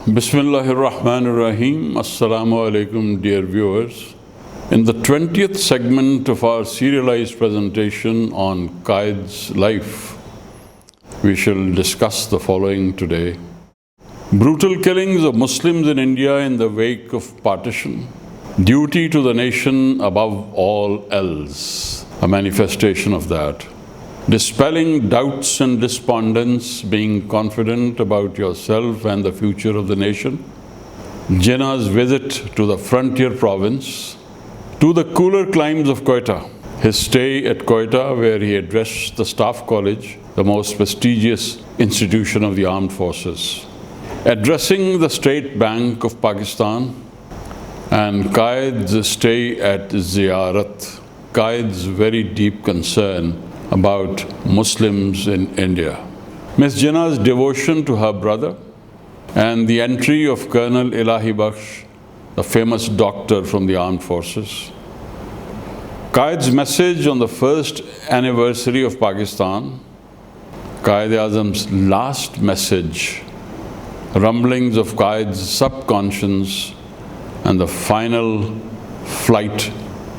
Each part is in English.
Bismillahirrahmanirrahim. Assalamu alaikum, dear viewers. In the 20th segment of our serialized presentation on Quaid's life, we shall discuss the following today. Brutal killings of Muslims in India in the wake of partition. Duty to the nation above all else. A manifestation of that. Dispelling doubts and despondence, being confident about yourself and the future of the nation. Jinnah's visit to the frontier province, to the cooler climes of Quetta. His stay at Quetta, where he addressed the Staff College, the most prestigious institution of the armed forces. Addressing the State Bank of Pakistan, and Quaid's stay at Ziyarat. Quaid's very deep concern about Muslims in India. Miss Jinnah's devotion to her brother and the entry of Colonel Ilahi Bakhsh, the famous doctor from the armed forces. Quaid's message on the first anniversary of Pakistan, Quaid Azam's last message, rumblings of Quaid's subconscious, and the final flight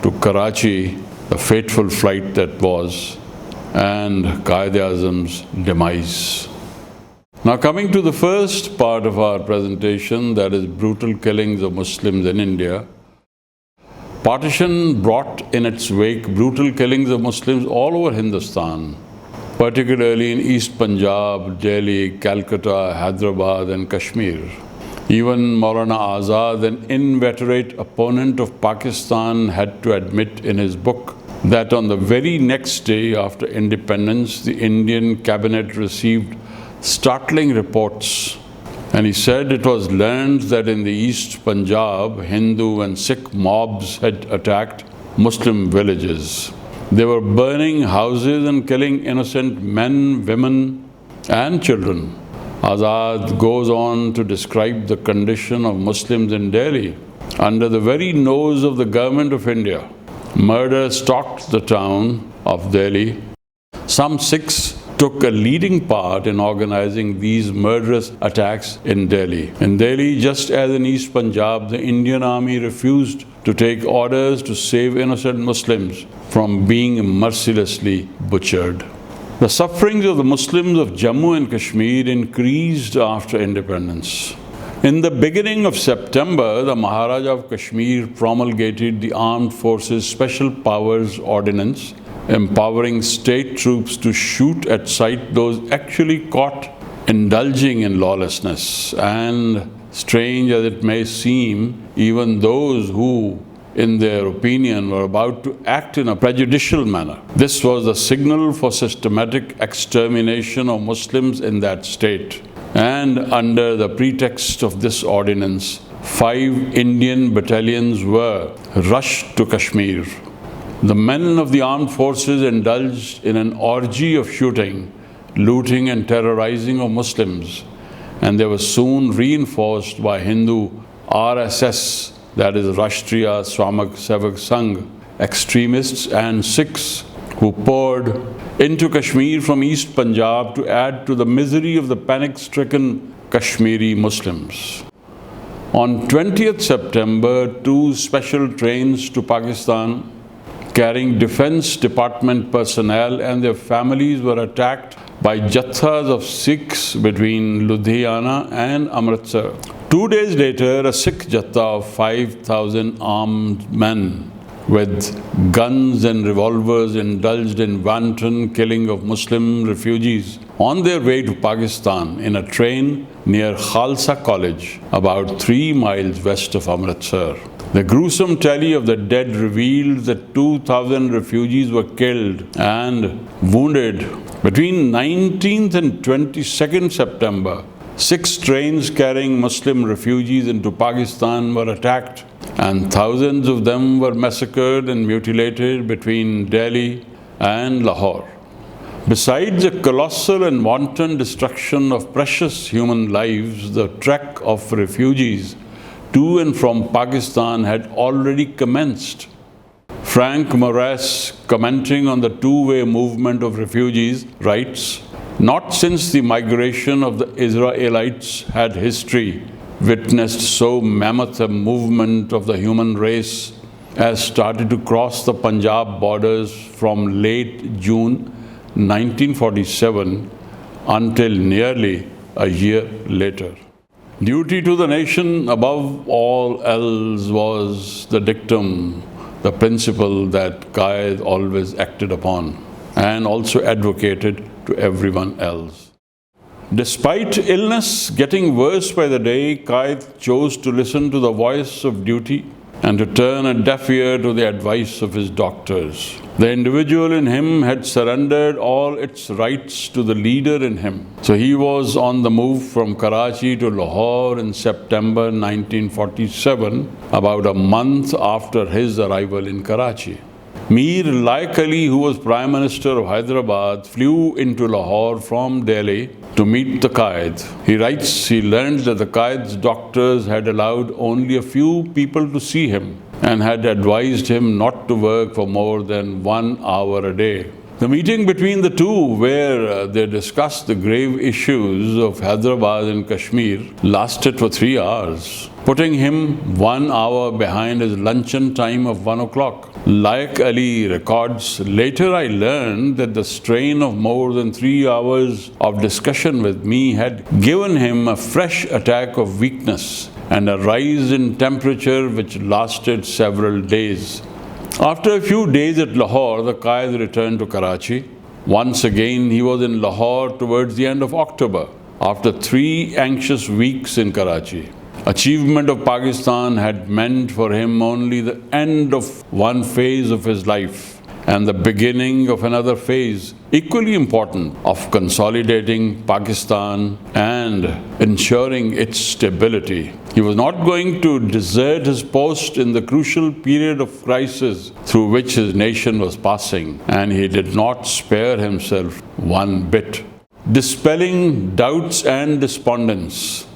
to Karachi, the fateful flight that was, and Quaid Azam's demise. Now coming to the first part of our presentation, that is brutal killings of Muslims in India. Partition brought in its wake brutal killings of Muslims all over Hindustan, particularly in East Punjab, Delhi, Calcutta, Hyderabad and Kashmir. Even Maulana Azad, an inveterate opponent of Pakistan, had to admit in his book that on the very next day after independence, the Indian cabinet received startling reports. And he said it was learned that in the East Punjab, Hindu and Sikh mobs had attacked Muslim villages. They were burning houses and killing innocent men, women and children. Azad goes on to describe the condition of Muslims in Delhi under the very nose of the government of India. Murder stalked the town of Delhi. Some Sikhs took a leading part in organizing these murderous attacks in Delhi. In Delhi, just as in East Punjab, the Indian army refused to take orders to save innocent Muslims from being mercilessly butchered. The sufferings of the Muslims of Jammu and Kashmir increased after independence. In the beginning of September, the Maharaja of Kashmir promulgated the Armed Forces Special Powers Ordinance, empowering state troops to shoot at sight those actually caught indulging in lawlessness. And strange as it may seem, even those who, in their opinion, were about to act in a prejudicial manner. This was the signal for systematic extermination of Muslims in that state. And under the pretext of this ordinance, 5 Indian battalions were rushed to Kashmir. The men of the armed forces indulged in an orgy of shooting, looting and terrorizing of Muslims, and they were soon reinforced by Hindu RSS, that is Rashtriya Swamak Sevak Sangh, extremists and Sikhs who poured into Kashmir from East Punjab to add to the misery of the panic-stricken Kashmiri Muslims. On 20th September, 2 special trains to Pakistan carrying Defense Department personnel and their families were attacked by jathas of Sikhs between Ludhiana and Amritsar. 2 days later, a Sikh jatha of 5,000 armed men with guns and revolvers indulged in wanton killing of Muslim refugees on their way to Pakistan in a train near Khalsa College, about 3 miles west of Amritsar. The gruesome tally of the dead revealed that 2,000 refugees were killed and wounded. Between 19th and 22nd September, 6 trains carrying Muslim refugees into Pakistan were attacked, and thousands of them were massacred and mutilated between Delhi and Lahore. Besides the colossal and wanton destruction of precious human lives, the trek of refugees to and from Pakistan had already commenced. Frank Moraes, commenting on the two-way movement of refugees, writes, "Not since the migration of the Israelites had history witnessed so mammoth a movement of the human race as started to cross the Punjab borders from late June 1947 until nearly a year later. Duty to the nation above all else was the dictum, the principle that Quaid always acted upon and also advocated to everyone else. Despite illness getting worse by the day, Quaid chose to listen to the voice of duty and to turn a deaf ear to the advice of his doctors. The individual in him had surrendered all its rights to the leader in him. So he was on the move from Karachi to Lahore in September 1947, about a month after his arrival in Karachi. Mir Laik Ali, who was Prime Minister of Hyderabad, flew into Lahore from Delhi to meet the Quaid. He writes he learned that the Quaid's doctors had allowed only a few people to see him and had advised him not to work for more than 1 hour a day. The meeting between the two, where they discussed the grave issues of Hyderabad and Kashmir, lasted for 3 hours, putting him 1 hour behind his luncheon time of 1 o'clock. Laik Ali records, later I learned that the strain of more than 3 hours of discussion with me had given him a fresh attack of weakness and a rise in temperature which lasted several days. After a few days at Lahore, the Quaid returned to Karachi. Once again, he was in Lahore towards the end of October, after 3 anxious weeks in Karachi. Achievement of Pakistan had meant for him only the end of one phase of his life and the beginning of another phase, equally important, of consolidating Pakistan and ensuring its stability. He was not going to desert his post in the crucial period of crisis through which his nation was passing, and he did not spare himself one bit. Dispelling doubts and despondence.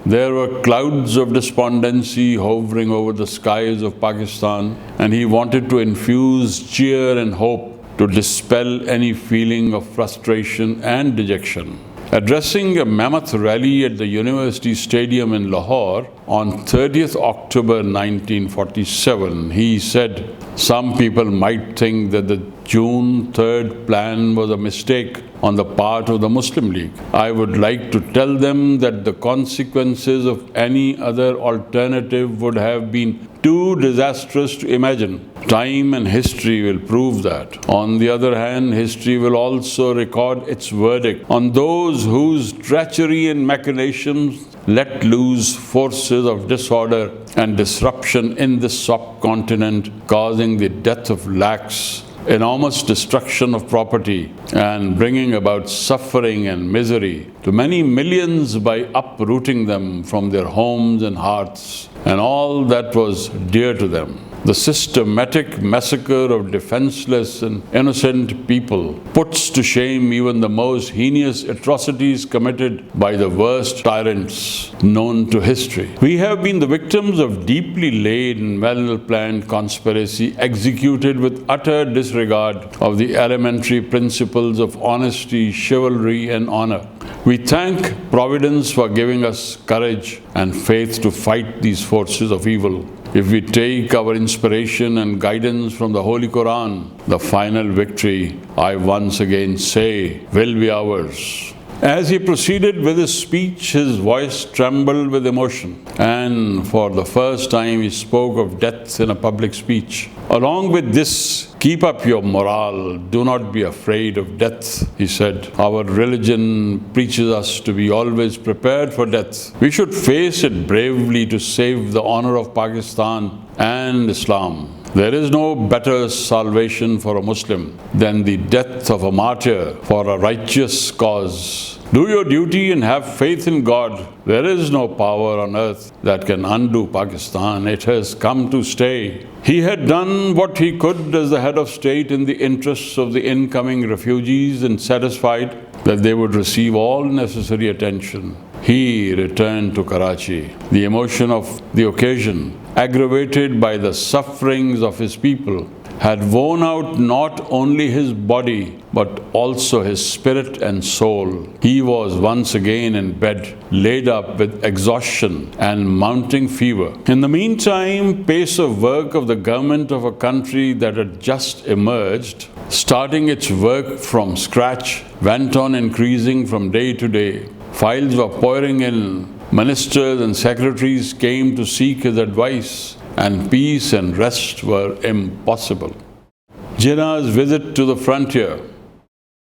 There were clouds of despondency hovering over the skies of Pakistan, and he wanted to infuse cheer and hope to dispel any feeling of frustration and dejection. Addressing a mammoth rally at the University Stadium in Lahore on 30th October 1947, he said, "Some people might think that the June 3rd plan was a mistake on the part of the Muslim League. I would like to tell them that the consequences of any other alternative would have been too disastrous to imagine. Time and history will prove that. On the other hand, history will also record its verdict on those whose treachery and machinations let loose forces of disorder and disruption in this subcontinent, causing the death of lakhs, enormous destruction of property, and bringing about suffering and misery to many millions by uprooting them from their homes and hearths and all that was dear to them. The systematic massacre of defenseless and innocent people puts to shame even the most heinous atrocities committed by the worst tyrants known to history. We have been the victims of deeply laid and well-planned conspiracy executed with utter disregard of the elementary principles of honesty, chivalry, and honor. We thank Providence for giving us courage and faith to fight these forces of evil. If we take our inspiration and guidance from the Holy Quran, the final victory, I once again say, will be ours." As he proceeded with his speech, his voice trembled with emotion, and for the first time he spoke of death in a public speech. Along with this, "Keep up your morale, do not be afraid of death," he said. "Our religion preaches us to be always prepared for death. We should face it bravely to save the honor of Pakistan and Islam. There is no better salvation for a Muslim than the death of a martyr for a righteous cause. Do your duty and have faith in God. There is no power on earth that can undo Pakistan. It has come to stay." He had done what he could as the head of state in the interests of the incoming refugees and satisfied that they would receive all necessary attention. He returned to Karachi. The emotion of the occasion, aggravated by the sufferings of his people had worn out not only his body but also his spirit and soul. He was once again in bed, laid up with exhaustion and mounting fever. In the meantime, pace of work of the government of a country that had just emerged, starting its work from scratch, went on increasing from day to day. Files were pouring in. Ministers and secretaries came to seek his advice, and peace and rest were impossible. Jinnah's visit to the frontier.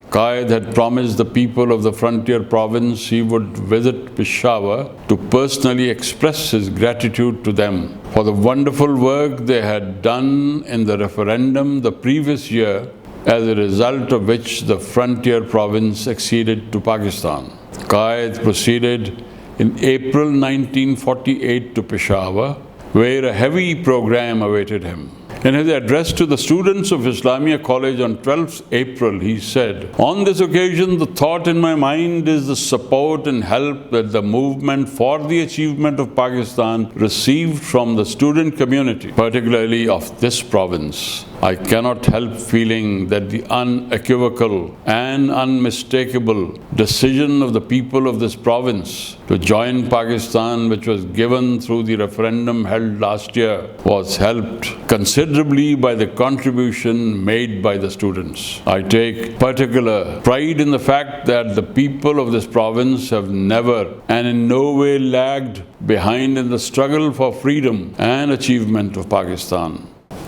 Quaid had promised the people of the frontier province he would visit Peshawar to personally express his gratitude to them for the wonderful work they had done in the referendum the previous year, as a result of which the frontier province acceded to Pakistan. Quaid proceeded in April 1948 to Peshawar, where a heavy program awaited him. In his address to the students of Islamia College on 12th April, he said, "On this occasion, the thought in my mind is the support and help that the movement for the achievement of Pakistan received from the student community, particularly of this province. I cannot help feeling that the unequivocal and unmistakable decision of the people of this province to join Pakistan, which was given through the referendum held last year, was helped considerably by the contribution made by the students. I take particular pride in the fact that the people of this province have never and in no way lagged behind in the struggle for freedom and achievement of Pakistan."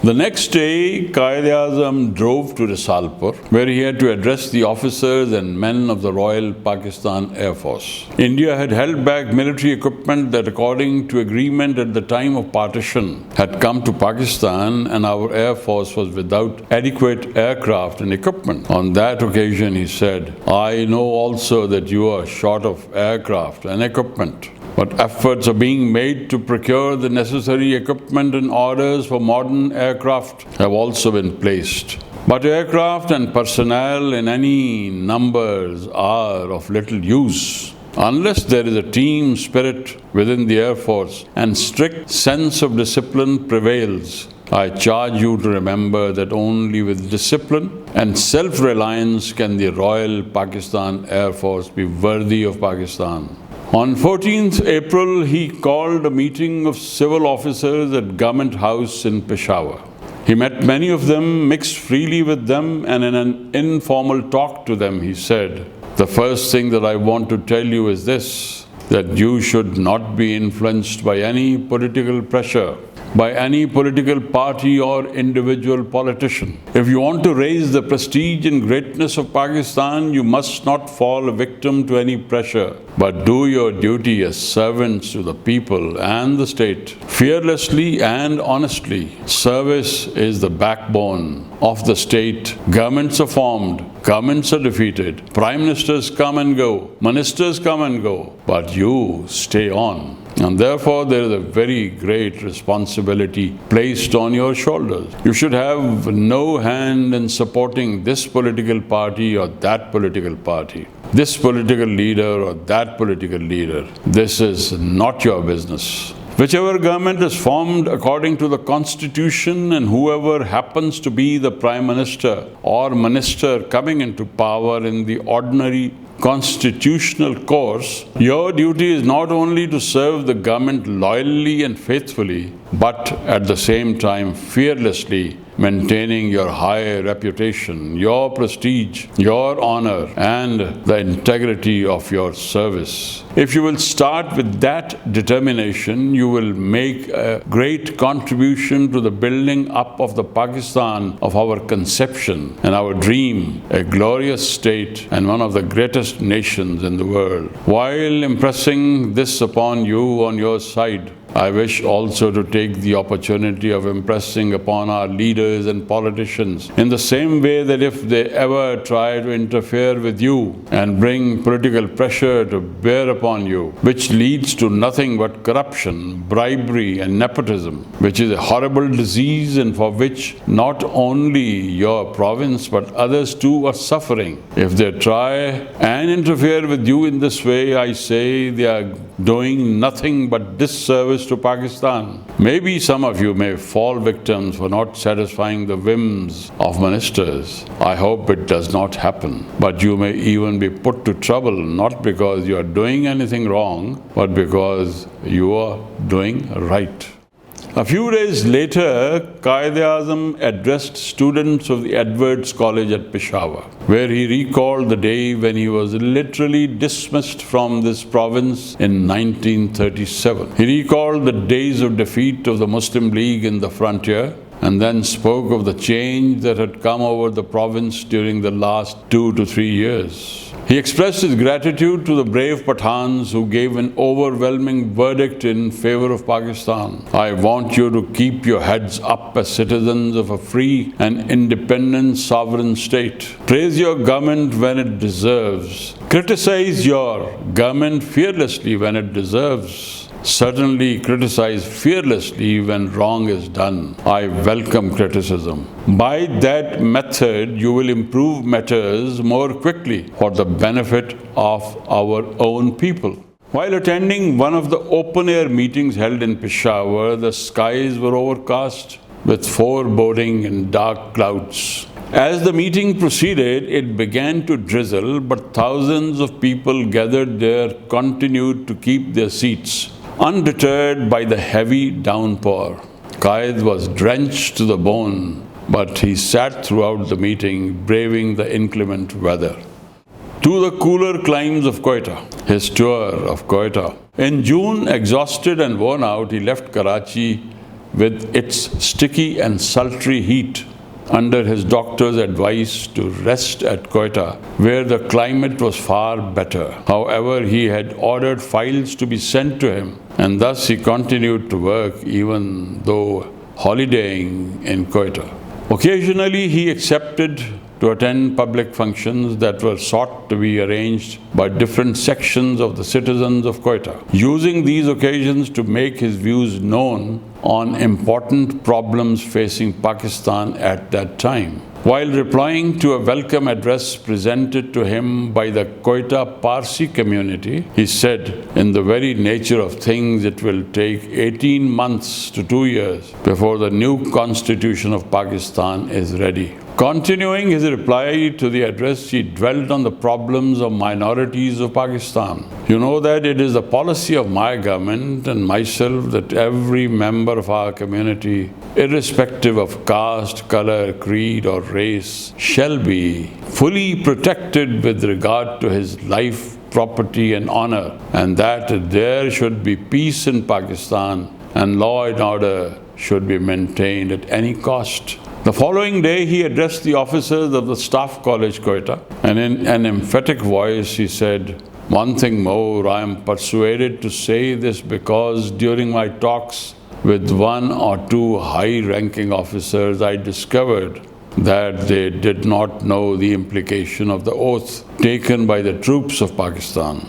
The next day, Quaid-e-Azam drove to Risalpur, where he had to address the officers and men of the Royal Pakistan Air Force. India had held back military equipment that, according to agreement at the time of partition, had come to Pakistan, and our Air Force was without adequate aircraft and equipment. On that occasion, he said, "I know also that you are short of aircraft and equipment, but efforts are being made to procure the necessary equipment, and orders for modern aircraft have also been placed. But aircraft and personnel in any numbers are of little use unless there is a team spirit within the Air Force and strict sense of discipline prevails. I charge you to remember that only with discipline and self-reliance can the Royal Pakistan Air Force be worthy of Pakistan." On 14th April, he called a meeting of civil officers at Government House in Peshawar. He met many of them, mixed freely with them, and in an informal talk to them, he said, "The first thing that I want to tell you is this, that you should not be influenced by any political pressure, by any political party or individual politician. If you want to raise the prestige and greatness of Pakistan, you must not fall a victim to any pressure, but do your duty as servants to the people and the state, fearlessly and honestly. Service is the backbone of the state. Governments are formed, governments are defeated, prime ministers come and go, ministers come and go, but you stay on. And therefore, there is a very great responsibility placed on your shoulders. You should have no hand in supporting this political party or that political party, this political leader or that political leader. This is not your business. Whichever government is formed according to the Constitution, and whoever happens to be the Prime Minister or Minister coming into power in the ordinary constitutional course, your duty is not only to serve the government loyally and faithfully, but at the same time fearlessly, maintaining your high reputation, your prestige, your honor, and the integrity of your service. If you will start with that determination, you will make a great contribution to the building up of the Pakistan of our conception and our dream, a glorious state and one of the greatest nations in the world. While impressing this upon you on your side, I wish also to take the opportunity of impressing upon our leaders and politicians in the same way that if they ever try to interfere with you and bring political pressure to bear upon you, which leads to nothing but corruption, bribery and nepotism, which is a horrible disease and for which not only your province but others too are suffering. If they try and interfere with you in this way, I say they are doing nothing but disservice to Pakistan. Maybe some of you may fall victims for not satisfying the whims of ministers. I hope it does not happen. But you may even be put to trouble, not because you are doing anything wrong, but because you are doing right. A few days later, Quaid Azam addressed students of the Edwards College at Peshawar, where he recalled the day when he was literally dismissed from this province in 1937. He recalled the days of defeat of the Muslim League in the frontier, and then spoke of the change that had come over the province during the last 2 to 3 years. He expressed his gratitude to the brave Pathans who gave an overwhelming verdict in favor of Pakistan. I want you to keep your heads up as citizens of a free and independent sovereign state. Praise your government when it deserves. Criticize your government fearlessly when it deserves. Certainly criticize fearlessly when wrong is done. I welcome criticism. By that method, you will improve matters more quickly for the benefit of our own people. While attending one of the open-air meetings held in Peshawar, the skies were overcast with foreboding and dark clouds. As the meeting proceeded, it began to drizzle, but thousands of people gathered there continued to keep their seats, undeterred by the heavy downpour. Quaid was drenched to the bone, but he sat throughout the meeting, braving the inclement weather. To the cooler climes of Quetta, his tour of Quetta. In June, exhausted and worn out, he left Karachi with its sticky and sultry heat, under his doctor's advice to rest at Quetta, where the climate was far better. However, he had ordered files to be sent to him, and thus he continued to work even though holidaying in Quetta. Occasionally, he accepted to attend public functions that were sought to be arranged by different sections of the citizens of Quetta, using these occasions to make his views known on important problems facing Pakistan at that time. While replying to a welcome address presented to him by the Quetta Parsi community, he said, in the very nature of things, it will take 18 months to 2 years before the new constitution of Pakistan is ready. Continuing his reply to the address, he dwelt on the problems of minorities of Pakistan. You know that it is the policy of my government and myself that every member of our community, irrespective of caste, color, creed, or race, shall be fully protected with regard to his life, property, and honor, and that there should be peace in Pakistan and law and order should be maintained at any cost. The following day, he addressed the officers of the Staff College, Quetta, and in an emphatic voice he said, "One thing more, I am persuaded to say this because during my talks with 1 or 2 high-ranking officers, I discovered that they did not know the implication of the oath taken by the troops of Pakistan.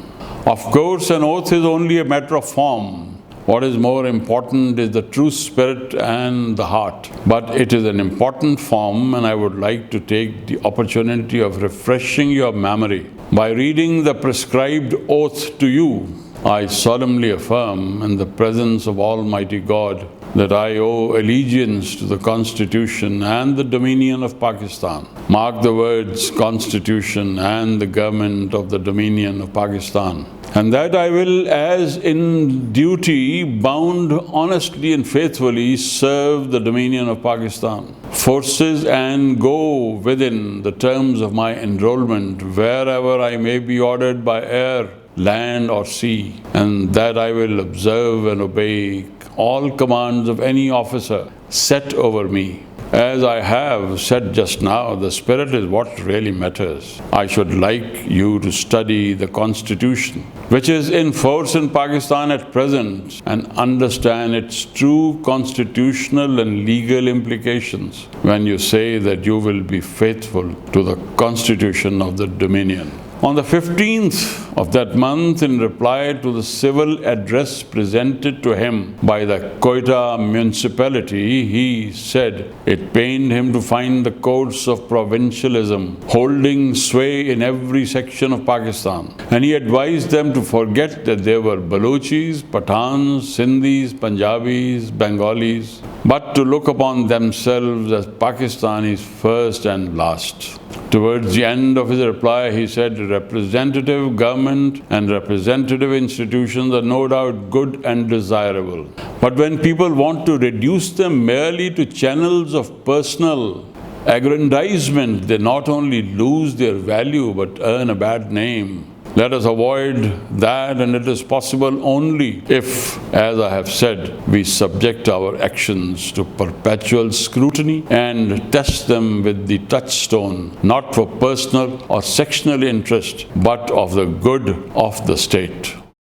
Of course, an oath is only a matter of form. What is more important is the true spirit and the heart. But it is an important form, and I would like to take the opportunity of refreshing your memory by reading the prescribed oath to you. I solemnly affirm in the presence of Almighty God that I owe allegiance to the Constitution and the Dominion of Pakistan. Mark the words Constitution and the Government of the Dominion of Pakistan. And that I will, as in duty, bound honestly and faithfully serve the Dominion of Pakistan forces and go within the terms of my enrollment wherever I may be ordered by air, land or sea, and that I will observe and obey all commands of any officer set over me. As I have said just now, the spirit is what really matters. I should like you to study the Constitution, which is in force in Pakistan at present, and understand its true constitutional and legal implications when you say that you will be faithful to the Constitution of the Dominion. On the 15th of that month, in reply to the civil address presented to him by the Quaid municipality, he said it pained him to find the courts of provincialism holding sway in every section of Pakistan, and he advised them to forget that there were Balochis, Pathans, Sindhis, Punjabis, Bengalis, but to look upon themselves as Pakistanis first and last. Towards the end of his reply, he said, representative government and representative institutions are no doubt good and desirable. But when people want to reduce them merely to channels of personal aggrandizement, they not only lose their value but earn a bad name. Let us avoid that, and it is possible only if, as I have said, we subject our actions to perpetual scrutiny and test them with the touchstone, not for personal or sectional interest, but of the good of the state.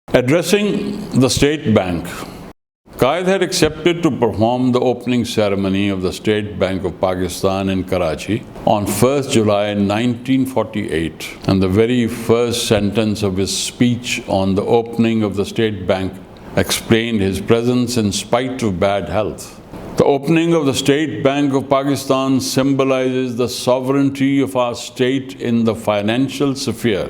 Addressing the State Bank, Quaid had accepted to perform the opening ceremony of the State Bank of Pakistan in Karachi on 1st July 1948, and the very first sentence of his speech on the opening of the State Bank explained his presence in spite of bad health. The opening of the State Bank of Pakistan symbolizes the sovereignty of our state in the financial sphere.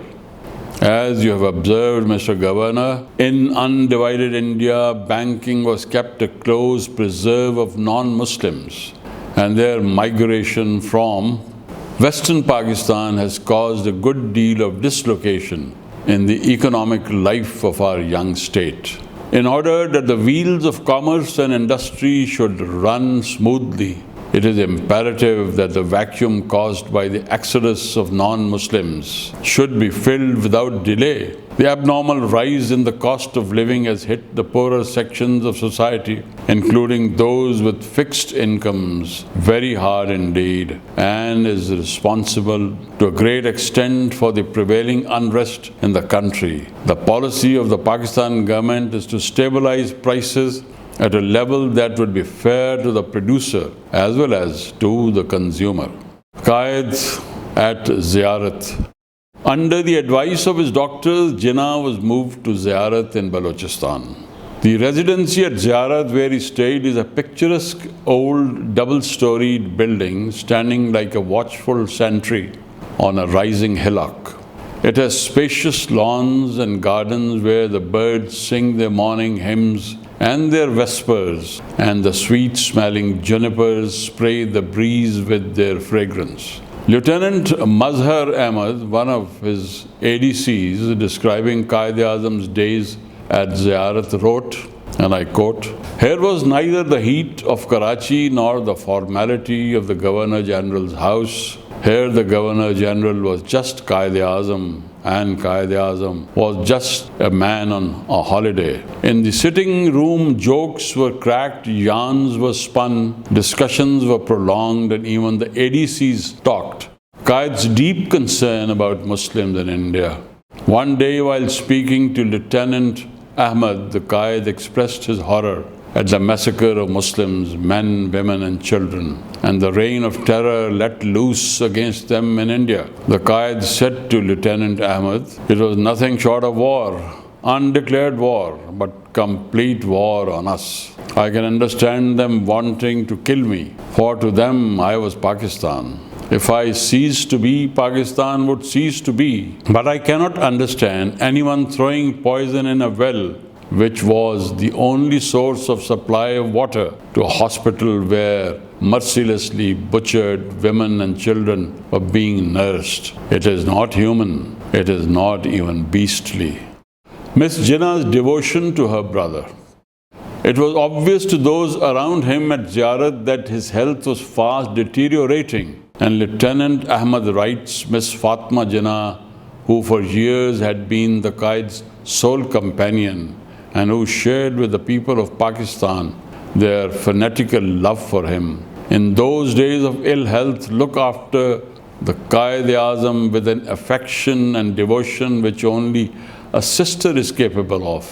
As you have observed, Mr. Governor, in undivided India, banking was kept a close preserve of non-Muslims, and their migration from Western Pakistan has caused a good deal of dislocation in the economic life of our young state. In order that the wheels of commerce and industry should run smoothly, it is imperative that the vacuum caused by the exodus of non-Muslims should be filled without delay. The abnormal rise in the cost of living has hit the poorer sections of society, including those with fixed incomes, very hard indeed, and is responsible to a great extent for the prevailing unrest in the country. The policy of the Pakistan government is to stabilize prices at a level that would be fair to the producer as well as to the consumer. Quaid at Ziyarat. Under the advice of his doctors, Jinnah was moved to Ziyarat in Balochistan. The residency at Ziyarat where he stayed is a picturesque old double-storied building standing like a watchful sentry on a rising hillock. It has spacious lawns and gardens where the birds sing their morning hymns and their vespers, and the sweet-smelling junipers spray the breeze with their fragrance. Lieutenant Mazhar Ahmad, one of his ADCs, describing Quaid-e-Azam's days at Ziyarat, wrote, and I quote, "Here was neither the heat of Karachi nor the formality of the Governor-General's house. Here the Governor-General was just Quaid-e-Azam, and Quaid-e-Azam was just a man on a holiday. In the sitting room, jokes were cracked, yarns were spun, discussions were prolonged, and even the ADCs talked. Quaid's deep concern about Muslims in India. One day, while speaking to Lieutenant Ahmad, the Quaid expressed his horror at the massacre of Muslims, men, women, and children, and the reign of terror let loose against them in India. The Quaid said to Lieutenant Ahmad, it was nothing short of war, undeclared war, but complete war on us. I can understand them wanting to kill me, for to them I was Pakistan. If I ceased to be, Pakistan would cease to be. But I cannot understand anyone throwing poison in a well, which was the only source of supply of water, to a hospital where mercilessly butchered women and children were being nursed. It is not human. It is not even beastly." Miss Jinnah's devotion to her brother. It was obvious to those around him at Ziyarat that his health was fast deteriorating, and Lieutenant Ahmad writes, Miss Fatma Jinnah, who for years had been the Quaid's sole companion, and who shared with the people of Pakistan their fanatical love for him, in those days of ill health, look after the Quaid-e-Azam with an affection and devotion which only a sister is capable of.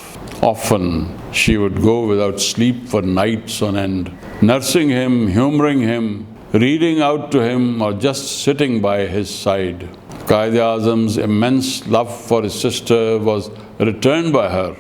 Often she would go without sleep for nights on end, nursing him, humoring him, reading out to him, or just sitting by his side. Quaid-e-Azam's immense love for his sister was returned by her,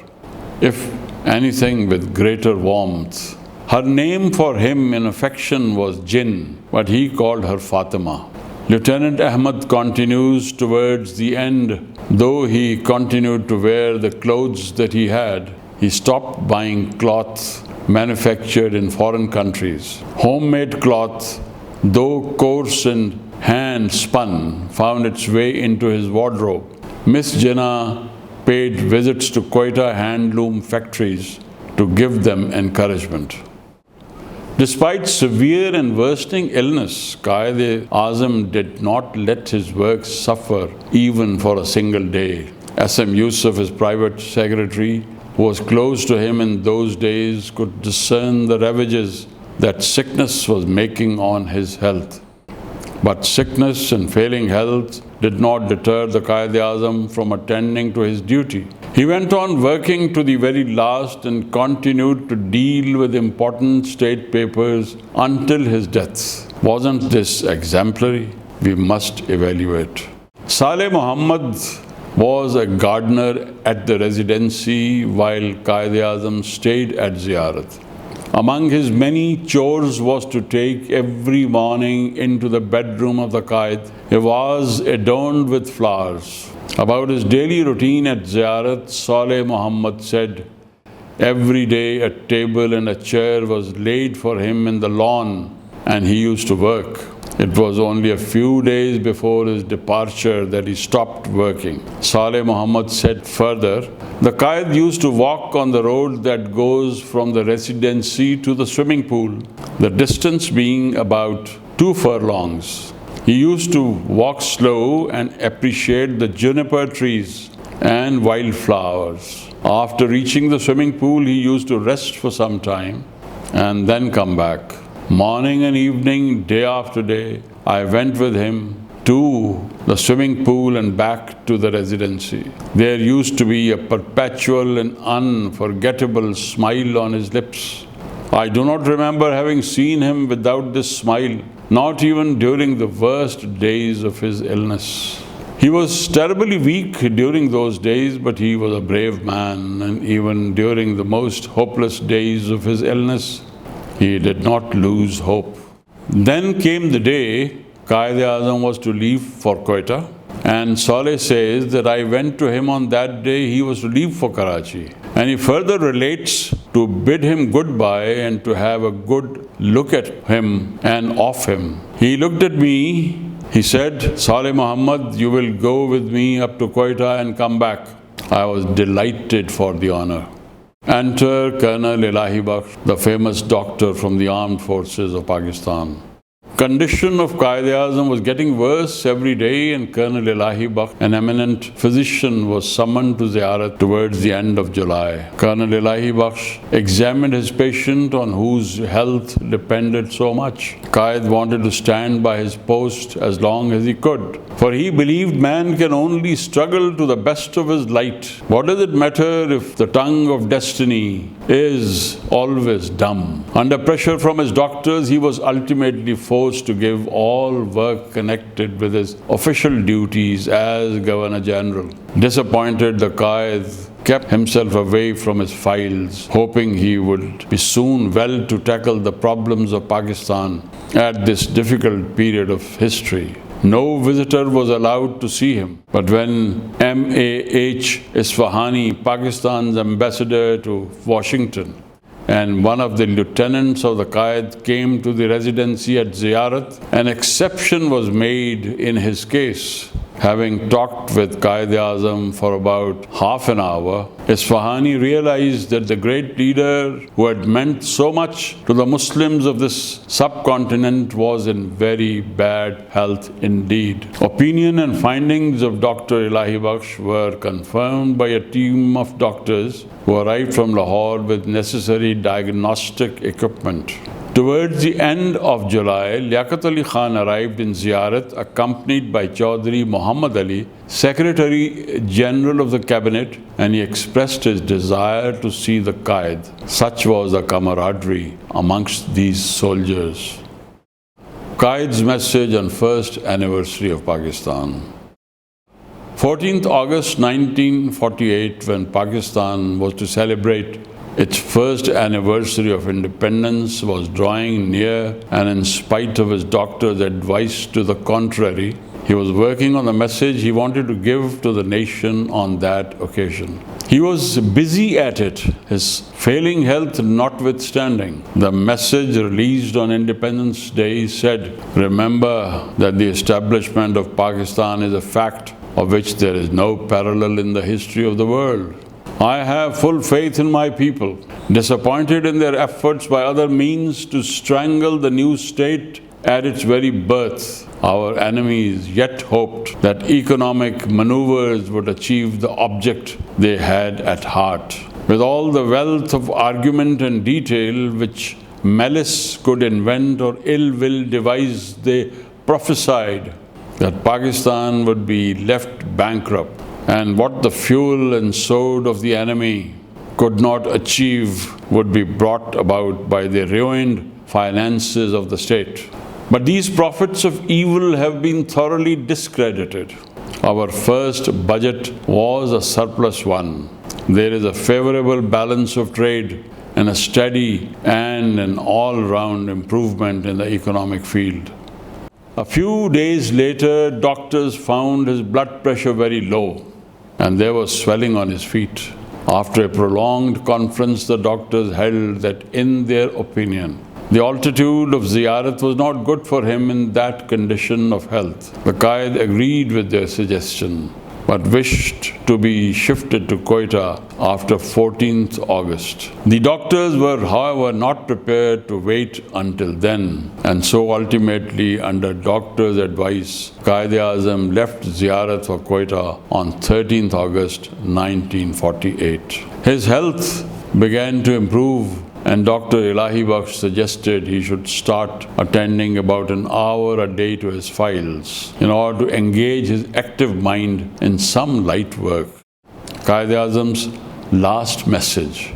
if anything with greater warmth. Her name for him in affection was Jinnah, but he called her Fatima. Lieutenant Ahmad continues towards the end. Though he continued to wear the clothes that he had, he stopped buying cloth manufactured in foreign countries. Homemade cloth, though coarse and hand-spun, found its way into his wardrobe. Miss Jinnah paid visits to Quetta handloom factories to give them encouragement. Despite severe and worsening illness, Quaid-e-Azam did not let his work suffer even for a single day. S.M. Yusuf, his private secretary, who was close to him in those days, could discern the ravages that sickness was making on his health. But sickness and failing health did not deter the Quaid-e-Azam from attending to his duty. He went on working to the very last and continued to deal with important state papers until his death. Wasn't this exemplary? We must evaluate. Saleh Muhammad was a gardener at the residency while Quaid-e-Azam stayed at Ziyarat. Among his many chores was to take every morning into the bedroom of the Quaid. It was adorned with flowers. About his daily routine at Ziyarat, Saleh Muhammad said, every day a table and a chair was laid for him in the lawn and he used to work. It was only a few days before his departure that he stopped working. Saleh Muhammad said further, the Quaid used to walk on the road that goes from the residency to the swimming pool, the distance being about 2 furlongs. He used to walk slow and appreciate the juniper trees and wildflowers. After reaching the swimming pool, he used to rest for some time and then come back. Morning and evening, day after day, I went with him to the swimming pool and back to the residency. There used to be a perpetual and unforgettable smile on his lips. I do not remember having seen him without this smile, not even during the worst days of his illness. He was terribly weak during those days, but he was a brave man, and even during the most hopeless days of his illness, he did not lose hope. Then came the day Quaid-e-Azam was to leave for Quetta, and Saleh says that I went to him on that day he was to leave for Karachi. And he further relates to bid him goodbye and to have a good look at him and of him. He looked at me, he said, Saleh Muhammad, you will go with me up to Quetta and come back. I was delighted for the honor. Enter Colonel Elahi Bakhsh, the famous doctor from the armed forces of Pakistan. Condition of Quaid-e-Azam was getting worse every day, and Colonel Elahi Bakhsh, an eminent physician, was summoned to Ziyarat towards the end of July. Colonel Elahi Bakhsh examined his patient on whose health depended so much. Quaid wanted to stand by his post as long as he could, for he believed man can only struggle to the best of his light. What does it matter if the tongue of destiny is always dumb? Under pressure from his doctors, he was ultimately forced to give all work connected with his official duties as Governor General. Disappointed, the Quaid kept himself away from his files, hoping he would be soon well to tackle the problems of Pakistan at this difficult period of history. No visitor was allowed to see him. But when M.A.H. Isfahani, Pakistan's ambassador to Washington, and one of the lieutenants of the Quaid came to the residency at Ziyarat, an exception was made in his case. Having talked with Quaid-e-Azam for about half an hour, Isfahani realized that the great leader who had meant so much to the Muslims of this subcontinent was in very bad health indeed. Opinion and findings of Dr. Elahi Bakhsh were confirmed by a team of doctors who arrived from Lahore with necessary diagnostic equipment. Towards the end of July, Liaquat Ali Khan arrived in Ziyarat accompanied by Chaudhry Muhammad Ali, Secretary General of the Cabinet, and he expressed his desire to see the Quaid. Such was the camaraderie amongst these soldiers. Quaid's message on first anniversary of Pakistan. 14th August 1948, when Pakistan was to celebrate its first anniversary of independence, was drawing near, and in spite of his doctor's advice to the contrary, he was working on the message he wanted to give to the nation on that occasion. He was busy at it, his failing health notwithstanding. The message released on Independence Day said, "Remember that the establishment of Pakistan is a fact of which there is no parallel in the history of the world. I have full faith in my people. Disappointed in their efforts by other means to strangle the new state at its very birth, our enemies yet hoped that economic maneuvers would achieve the object they had at heart. With all the wealth of argument and detail which malice could invent or ill will devise, they prophesied that Pakistan would be left bankrupt, and what the fuel and sword of the enemy could not achieve would be brought about by the ruined finances of the state. But these prophets of evil have been thoroughly discredited. Our first budget was a surplus one. There is a favorable balance of trade and a steady and an all-round improvement in the economic field. A few days later, doctors found his blood pressure very low, and there was swelling on his feet. After a prolonged conference, the doctors held that, in their opinion, the altitude of ziyarat was not good for him in that condition of health. The Quaid agreed with their suggestion, but wished to be shifted to Quaid after 14th August. The doctors were, however, not prepared to wait until then, and so ultimately, under doctors' advice, Quaid-e-Azam left ziyarat for Quaid on 13th August 1948. His health began to improve, and Dr. Ilahi Bakhsh suggested he should start attending about an hour a day to his files in order to engage his active mind in some light work. Quaid-e-Azam's last message.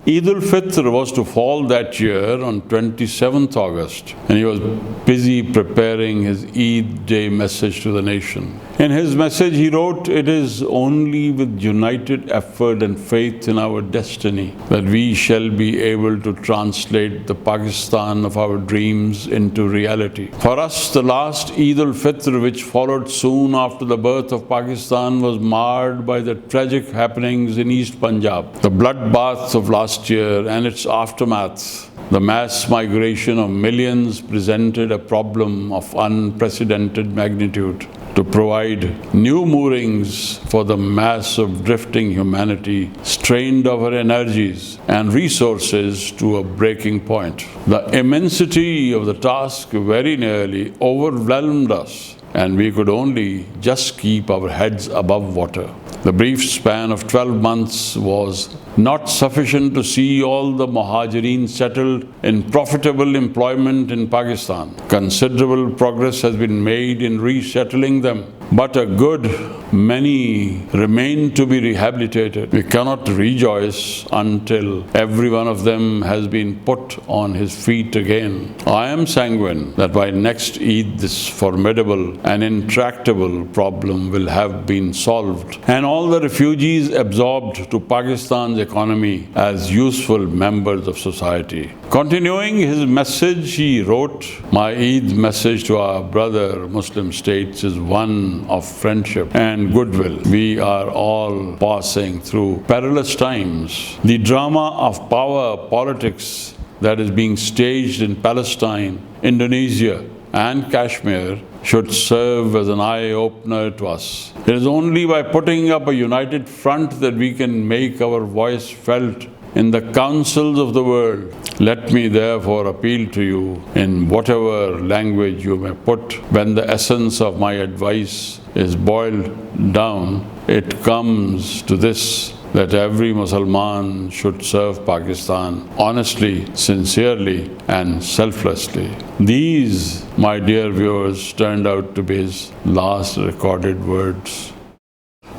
Eid al-Fitr was to fall that year on 27th August, and he was busy preparing his Eid Day message to the nation. In his message, he wrote, "It is only with united effort and faith in our destiny that we shall be able to translate the Pakistan of our dreams into reality." For us, the last Eid al-Fitr, which followed soon after the birth of Pakistan, was marred by the tragic happenings in East Punjab, the bloodbath of last year and its aftermath. The mass migration of millions presented a problem of unprecedented magnitude. To provide new moorings for the mass of drifting humanity, strained our energies and resources to a breaking point. The immensity of the task very nearly overwhelmed us, and we could only just keep our heads above water. The brief span of 12 months was not sufficient to see all the Muhajirin settled in profitable employment in Pakistan. Considerable progress has been made in resettling them, but a good many remain to be rehabilitated. We cannot rejoice until every one of them has been put on his feet again. I am sanguine that by next Eid this formidable and intractable problem will have been solved, and all the refugees absorbed to Pakistan's economy as useful members of society. Continuing his message, he wrote, "My Eid message to our brother Muslim states is one of friendship and goodwill. We are all passing through perilous times. The drama of power politics that is being staged in Palestine, Indonesia, and Kashmir should serve as an eye-opener to us. It is only by putting up a united front that we can make our voice felt in the councils of the world. Let me therefore appeal to you in whatever language you may put. When the essence of my advice is boiled down, it comes to this, that every Muslim should serve Pakistan honestly, sincerely, and selflessly." These, my dear viewers, turned out to be his last recorded words.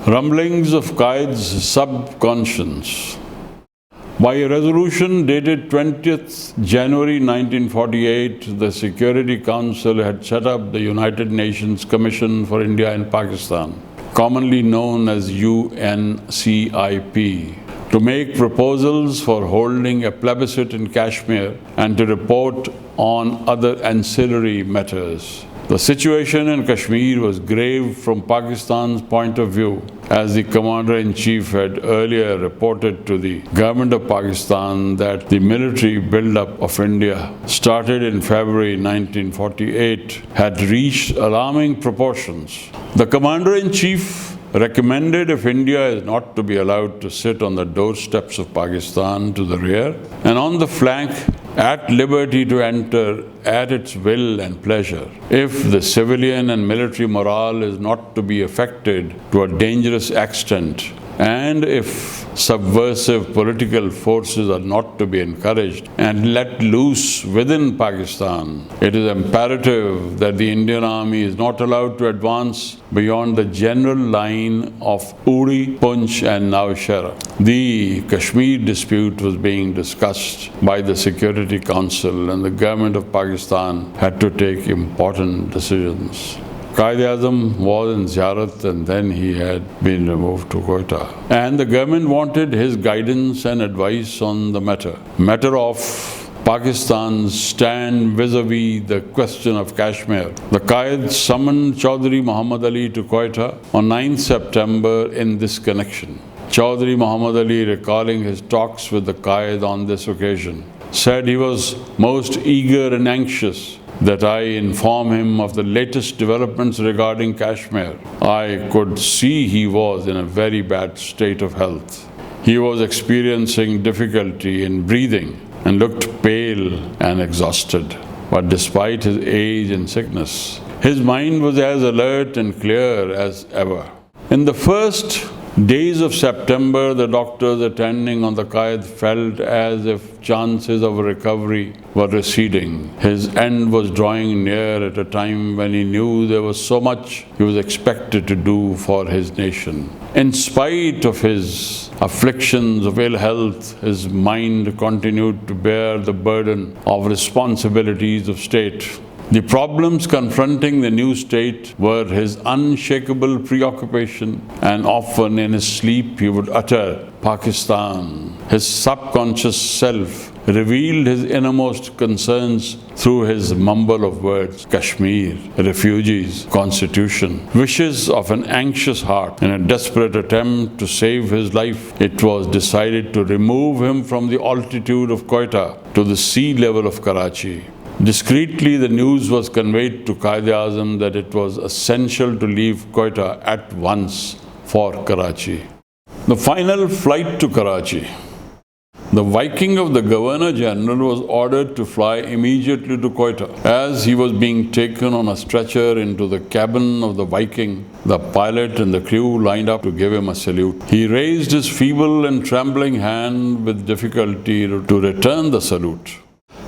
Rumblings of Quaid's subconscious. By a resolution dated 20th January 1948, the Security Council had set up the United Nations Commission for India and Pakistan. commonly known as UNCIP, to make proposals for holding a plebiscite in Kashmir and to report on other ancillary matters. The situation in Kashmir was grave from Pakistan's point of view, as the Commander-in-Chief had earlier reported to the government of Pakistan that the military build-up of India, started in February 1948, had reached alarming proportions. The Commander-in-Chief recommended, if India is not to be allowed to sit on the doorsteps of Pakistan to the rear and on the flank, at liberty to enter at its will and pleasure, if the civilian and military morale is not to be affected to a dangerous extent, and if subversive political forces are not to be encouraged and let loose within Pakistan, it is imperative that the Indian Army is not allowed to advance beyond the general line of Uri, Punch and Nowshera. The Kashmir dispute was being discussed by the Security Council, and the government of Pakistan had to take important decisions. Quaid Azam was in Ziyarat and then he had been removed to Quetta. And the government wanted his guidance and advice on the matter of Pakistan's stand vis-a-vis the question of Kashmir. The Quaid summoned Chaudhry Muhammad Ali to Quetta on 9th September in this connection. Chaudhry Muhammad Ali, recalling his talks with the Quaid on this occasion, said he was most eager and anxious that I inform him of the latest developments regarding Kashmir. I could see he was in a very bad state of health. He was experiencing difficulty in breathing and looked pale and exhausted. But despite his age and sickness, his mind was as alert and clear as ever. In the first days of September, the doctors attending on the Quaid felt as if chances of recovery were receding. His end was drawing near at a time when he knew there was so much he was expected to do for his nation. In spite of his afflictions of ill health, his mind continued to bear the burden of responsibilities of state. The problems confronting the new state were his unshakable preoccupation, and often in his sleep he would utter Pakistan. His subconscious self revealed his innermost concerns through his mumble of words: Kashmir, refugees, constitution, wishes of an anxious heart. In a desperate attempt to save his life, it was decided to remove him from the altitude of Quetta to the sea level of Karachi. Discreetly, the news was conveyed to Quaid Azam that it was essential to leave Quetta at once for Karachi. The final flight to Karachi. The Viking of the Governor-General was ordered to fly immediately to Quetta. As he was being taken on a stretcher into the cabin of the Viking, the pilot and the crew lined up to give him a salute. He raised his feeble and trembling hand with difficulty to return the salute.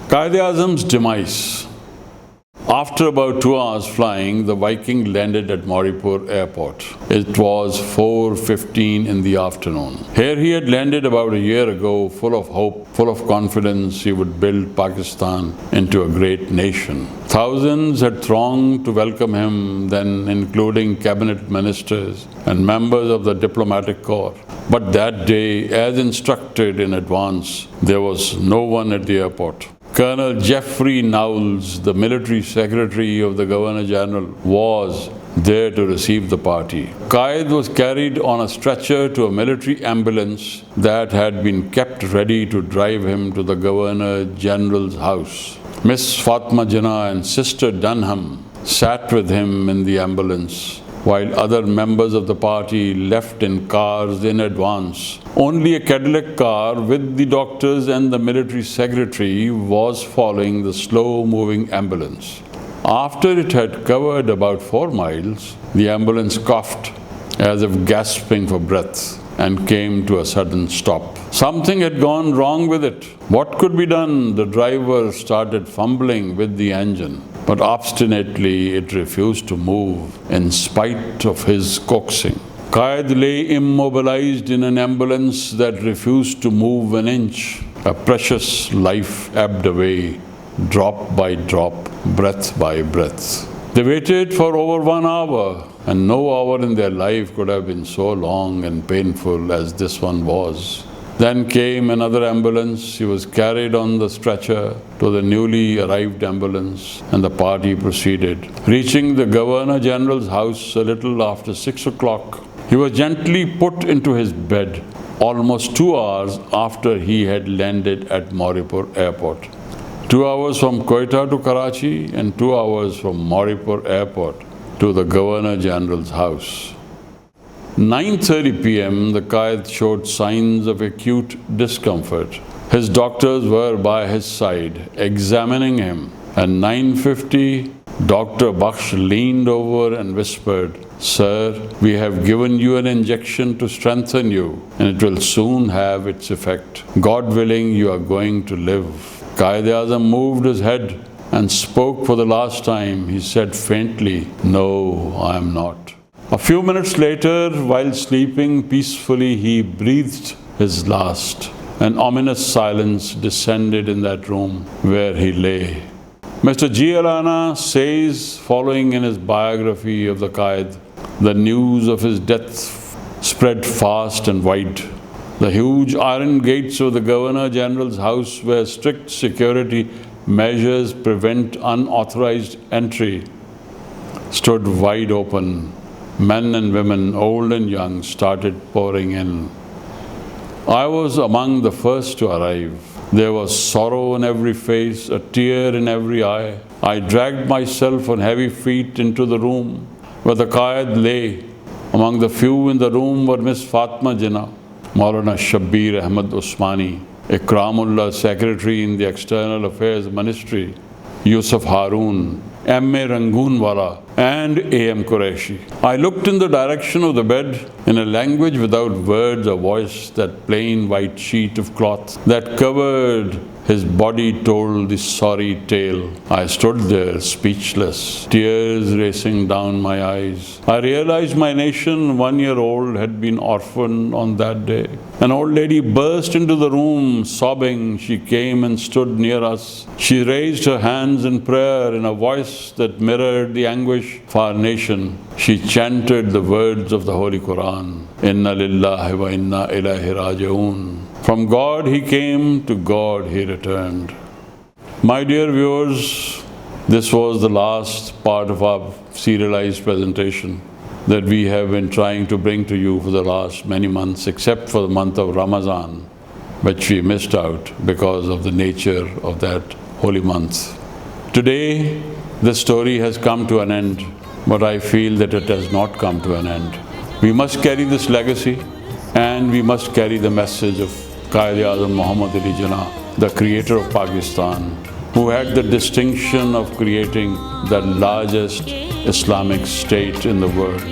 Quaid Azam's demise. After about 2 hours flying, the Viking landed at Moripur airport. It was 4:15 in the afternoon. Here he had landed about a year ago, full of hope, full of confidence he would build Pakistan into a great nation. Thousands had thronged to welcome him then, including cabinet ministers and members of the diplomatic corps. But that day, as instructed in advance, there was no one at the airport. Colonel Geoffrey Knowles, the military secretary of the Governor-General, was there to receive the party. Quaid was carried on a stretcher to a military ambulance that had been kept ready to drive him to the Governor-General's house. Miss Fatma Jinnah and Sister Dunham sat with him in the ambulance, while other members of the party left in cars in advance. Only a Cadillac car with the doctors and the military secretary was following the slow-moving ambulance. After it had covered about 4 miles, the ambulance coughed as if gasping for breath and came to a sudden stop. Something had gone wrong with it. What could be done? The driver started fumbling with the engine, but obstinately it refused to move in spite of his coaxing. Quaid lay immobilized in an ambulance that refused to move an inch. A precious life ebbed away, drop by drop, breath by breath. They waited for over 1 hour, and no hour in their life could have been so long and painful as this one was. Then came another ambulance. He was carried on the stretcher to the newly arrived ambulance, and the party proceeded. Reaching the Governor General's house a little after 6 o'clock, he was gently put into his bed almost 2 hours after he had landed at Moripur airport. 2 hours from Quetta to Karachi and 2 hours from Moripur airport to the Governor General's house. 9:30 p.m. the Quaid showed signs of acute discomfort. His doctors were by his side, examining him. At 9:50, Dr. Bakhsh leaned over and whispered, "Sir, we have given you an injection to strengthen you, and it will soon have its effect. God willing, you are going to live." Quaid Azam moved his head and spoke for the last time. He said faintly, "No, I am not." A few minutes later, while sleeping peacefully, he breathed his last. An ominous silence descended in that room where he lay. Mr. G. Alana says, following in his biography of the Quaid, the news of his death spread fast and wide. The huge iron gates of the Governor General's house, where strict security measures prevent unauthorized entry, stood wide open. Men and women, old and young, started pouring in. I was among the first to arrive. There was sorrow in every face, a tear in every eye. I dragged myself on heavy feet into the room where the Quaid lay. Among the few in the room were Miss Fatma Jinnah, Maulana Shabbir Ahmad Usmani, Ikramullah, Secretary in the External Affairs Ministry, Yusuf Haroon, M.A. Rangoonwala, and A.M. Qureshi. I looked in the direction of the bed. In a language without words or voice, that plain white sheet of cloth that covered his body told the sorry tale. I stood there speechless, tears racing down my eyes. I realized my nation, 1 year old, had been orphaned on that day. An old lady burst into the room, sobbing. She came and stood near us. She raised her hands in prayer in a voice that mirrored the anguish of our nation. She chanted the words of the Holy Quran, "Inna lillahi wa inna ilaihi raji'un." From God he came, to God he returned. My dear viewers, this was the last part of our serialized presentation that we have been trying to bring to you for the last many months, except for the month of Ramadan, which we missed out because of the nature of that holy month. Today, this story has come to an end, but I feel that it has not come to an end. We must carry this legacy, and we must carry the message of Quaid Azam Muhammad Ali Jinnah, the creator of Pakistan, who had the distinction of creating the largest Islamic state in the world.